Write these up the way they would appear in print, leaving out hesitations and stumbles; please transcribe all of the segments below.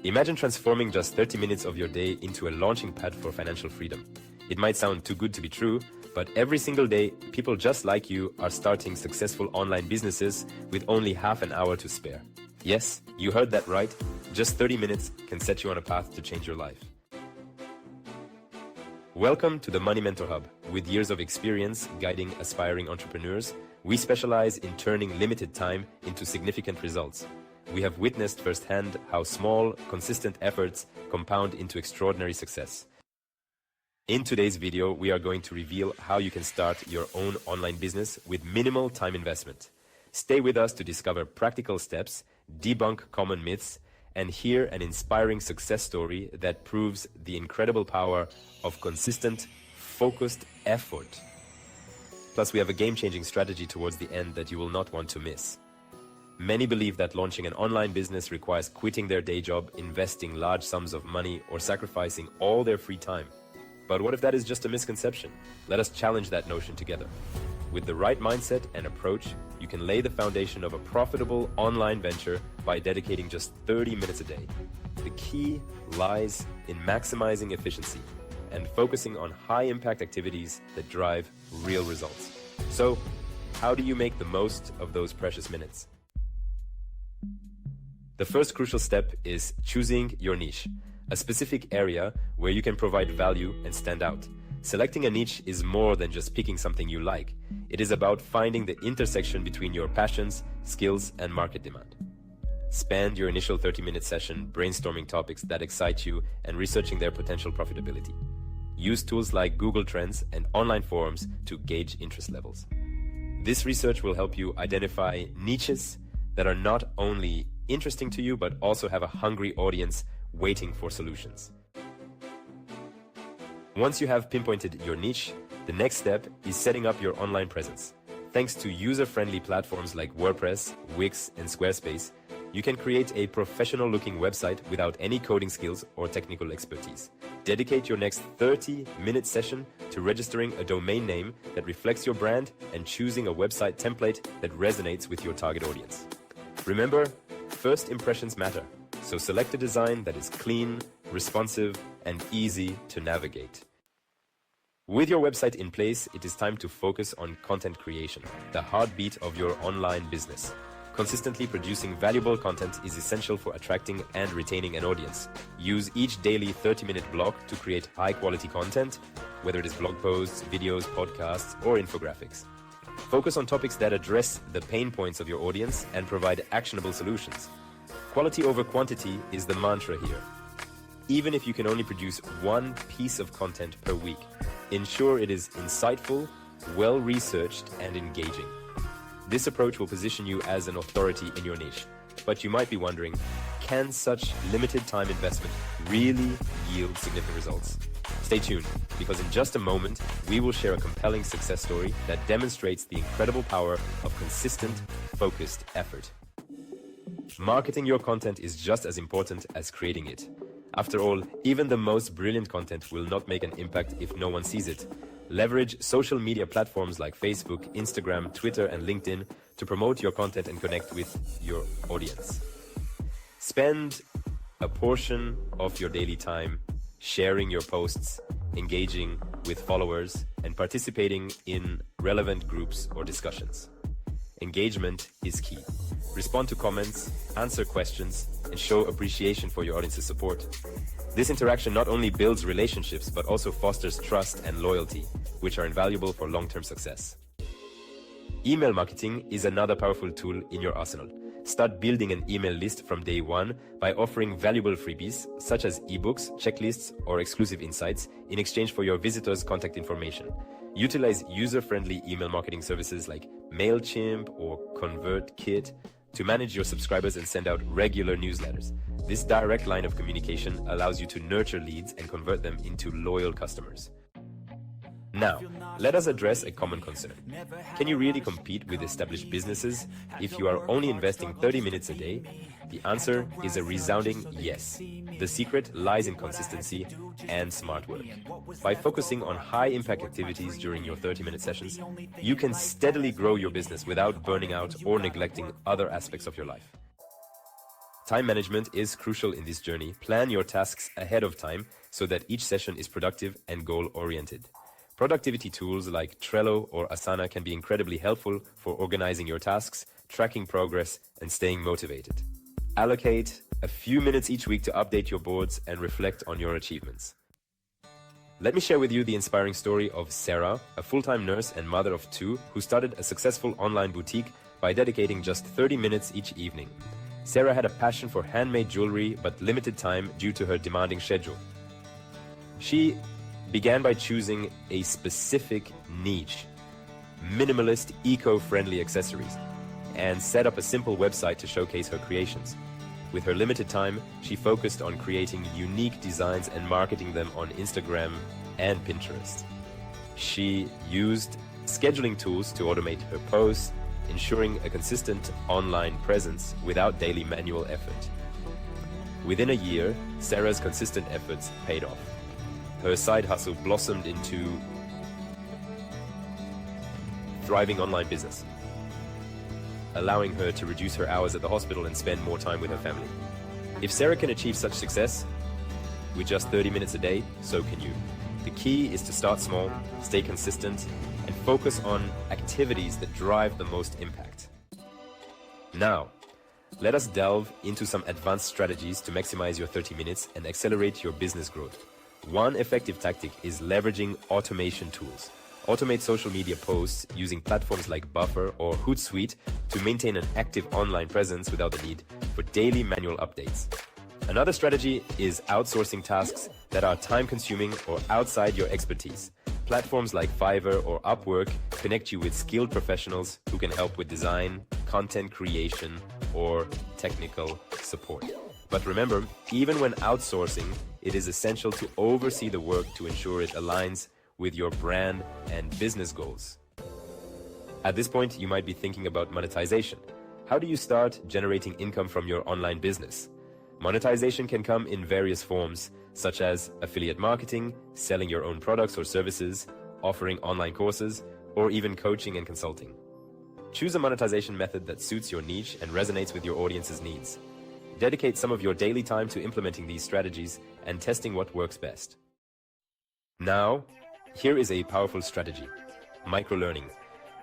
Imagine transforming just 30 minutes of your day into a launching pad for financial freedom. It might sound too good to be true, but every single day, people just like you are starting successful online businesses with only half an hour to spare. Yes, you heard that right. Just 30 minutes can set you on a path to change your life. Welcome to the Money Mentor Hub. With years of experience guiding aspiring entrepreneurs, we specialize in turning limited time into significant results. We have witnessed firsthand how small, consistent efforts compound into extraordinary success. In today's video, we are going to reveal how you can start your own online business with minimal time investment. Stay with us to discover practical steps, debunk common myths, and hear an inspiring success story that proves the incredible power of consistent, focused effort. Plus, we have a game-changing strategy towards the end that you will not want to miss. Many believe that launching an online business requires quitting their day job, investing large sums of money, or sacrificing all their free time. But what if that is just a misconception? Let us challenge that notion together. With the right mindset and approach, you can lay the foundation of a profitable online venture by dedicating just 30 minutes a day. The key lies in maximizing efficiency and focusing on high-impact activities that drive real results. So, how do you make the most of those precious minutes? The first crucial step is choosing your niche, a specific area where you can provide value and stand out. Selecting a niche is more than just picking something you like. It is about finding the intersection between your passions, skills, and market demand. Spend your initial 30-minute session brainstorming topics that excite you and researching their potential profitability. Use tools like Google Trends and online forums to gauge interest levels. This research will help you identify niches that are not only interesting to you, but also have a hungry audience waiting for solutions. Once you have pinpointed your niche, the next step is setting up your online presence. Thanks to user-friendly platforms like WordPress, Wix, and Squarespace, you can create a professional-looking website without any coding skills or technical expertise. Dedicate your next 30-minute session to registering a domain name that reflects your brand and choosing a website template that resonates with your target audience. Remember, first impressions matter, so select a design that is clean, responsive, and easy to navigate. With your website in place, it is time to focus on content creation, the heartbeat of your online business. Consistently producing valuable content is essential for attracting and retaining an audience. Use each daily 30-minute block to create high-quality content, whether it is blog posts, videos, podcasts, or infographics. Focus on topics that address the pain points of your audience and provide actionable solutions. Quality over quantity is the mantra here. Even if you can only produce one piece of content per week, ensure it is insightful, well-researched, and engaging. This approach will position you as an authority in your niche. But you might be wondering, can such limited time investment really yield significant results? Stay tuned, because in just a moment, we will share a compelling success story that demonstrates the incredible power of consistent, focused effort. Marketing your content is just as important as creating it. After all, even the most brilliant content will not make an impact if no one sees it. Leverage social media platforms like Facebook, Instagram, Twitter, and LinkedIn to promote your content and connect with your audience. Spend a portion of your daily time sharing your posts, engaging with followers, and participating in relevant groups or discussions. Engagement is key. Respond to comments, answer questions, and show appreciation for your audience's support. This interaction not only builds relationships, but also fosters trust and loyalty, which are invaluable for long-term success. Email marketing is another powerful tool in your arsenal. Start building an email list from day one by offering valuable freebies, such as ebooks, checklists, or exclusive insights in exchange for your visitors' contact information. Utilize user-friendly email marketing services like MailChimp or ConvertKit to manage your subscribers and send out regular newsletters. This direct line of communication allows you to nurture leads and convert them into loyal customers. Now, let us address a common concern. Can you really compete with established businesses if you are only investing 30 minutes a day? The answer is a resounding yes. The secret lies in consistency and smart work. By focusing on high-impact activities during your 30-minute sessions, you can steadily grow your business without burning out or neglecting other aspects of your life. Time management is crucial in this journey. Plan your tasks ahead of time so that each session is productive and goal-oriented. Productivity tools like Trello or Asana can be incredibly helpful for organizing your tasks, tracking progress, and staying motivated. Allocate a few minutes each week to update your boards and reflect on your achievements. Let me share with you the inspiring story of Sarah, a full-time nurse and mother of two who started a successful online boutique by dedicating just 30 minutes each evening. Sarah had a passion for handmade jewelry but limited time due to her demanding schedule. She began by choosing a specific niche, minimalist, eco-friendly accessories, and set up a simple website to showcase her creations. With her limited time, she focused on creating unique designs and marketing them on Instagram and Pinterest. She used scheduling tools to automate her posts, ensuring a consistent online presence without daily manual effort. Within a year, Sarah's consistent efforts paid off. Her side hustle blossomed into thriving online business, allowing her to reduce her hours at the hospital and spend more time with her family. If Sarah can achieve such success with just 30 minutes a day, so can you. The key is to start small, stay consistent, and focus on activities that drive the most impact. Now, let us delve into some advanced strategies to maximize your 30 minutes and accelerate your business growth. One effective tactic is leveraging automation tools. Automate social media posts using platforms like Buffer or Hootsuite to maintain an active online presence without the need for daily manual updates. Another strategy is outsourcing tasks that are time-consuming or outside your expertise. Platforms like Fiverr or Upwork connect you with skilled professionals who can help with design, content creation, or technical support. But remember, even when outsourcing, it is essential to oversee the work to ensure it aligns with your brand and business goals. At this point, you might be thinking about monetization. How do you start generating income from your online business? Monetization can come in various forms, such as affiliate marketing, selling your own products or services, offering online courses, or even coaching and consulting. Choose a monetization method that suits your niche and resonates with your audience's needs. Dedicate some of your daily time to implementing these strategies and testing what works best. Now, here is a powerful strategy: microlearning.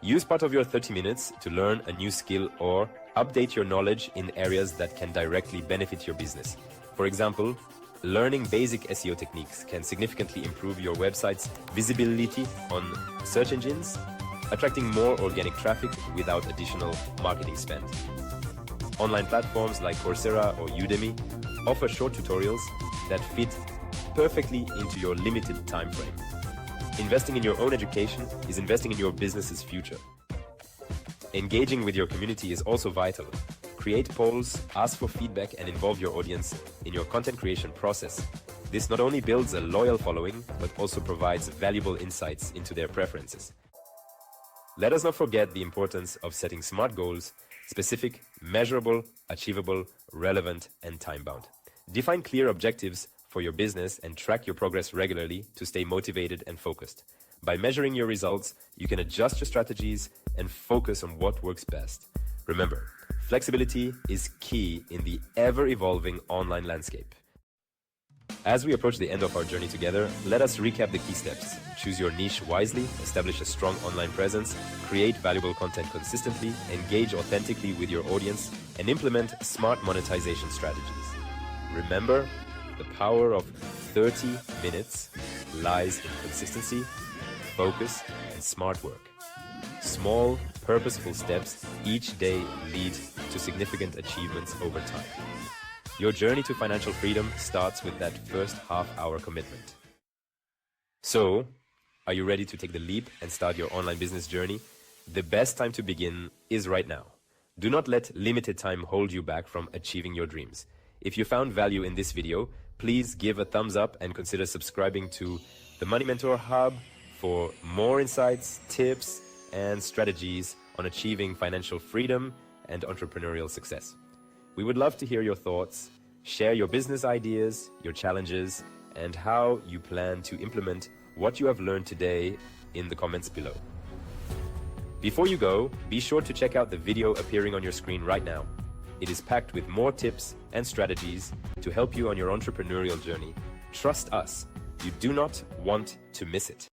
Use part of your 30 minutes to learn a new skill or update your knowledge in areas that can directly benefit your business. For example, learning basic SEO techniques can significantly improve your website's visibility on search engines, attracting more organic traffic without additional marketing spend. Online platforms like Coursera or Udemy offer short tutorials that fit perfectly into your limited time frame. Investing in your own education is investing in your business's future. Engaging with your community is also vital. Create polls, ask for feedback, and involve your audience in your content creation process. This not only builds a loyal following, but also provides valuable insights into their preferences. Let us not forget the importance of setting smart goals: specific, measurable, achievable, relevant, and time-bound. Define clear objectives for your business and track your progress regularly to stay motivated and focused. By measuring your results, you can adjust your strategies and focus on what works best. Remember, flexibility is key in the ever-evolving online landscape. As we approach the end of our journey together, let us recap the key steps. Choose your niche wisely, establish a strong online presence, create valuable content consistently, engage authentically with your audience, and implement smart monetization strategies. Remember, the power of 30 minutes lies in consistency, focus, and smart work. Small, purposeful steps each day lead to significant achievements over time. Your journey to financial freedom starts with that first half-hour commitment. So, are you ready to take the leap and start your online business journey? The best time to begin is right now. Do not let limited time hold you back from achieving your dreams. If you found value in this video, please give a thumbs up and consider subscribing to the Money Mentor Hub for more insights, tips, and strategies on achieving financial freedom and entrepreneurial success. We would love to hear your thoughts, share your business ideas, your challenges, and how you plan to implement what you have learned today in the comments below. Before you go, be sure to check out the video appearing on your screen right now. It is packed with more tips and strategies to help you on your entrepreneurial journey. Trust us, you do not want to miss it.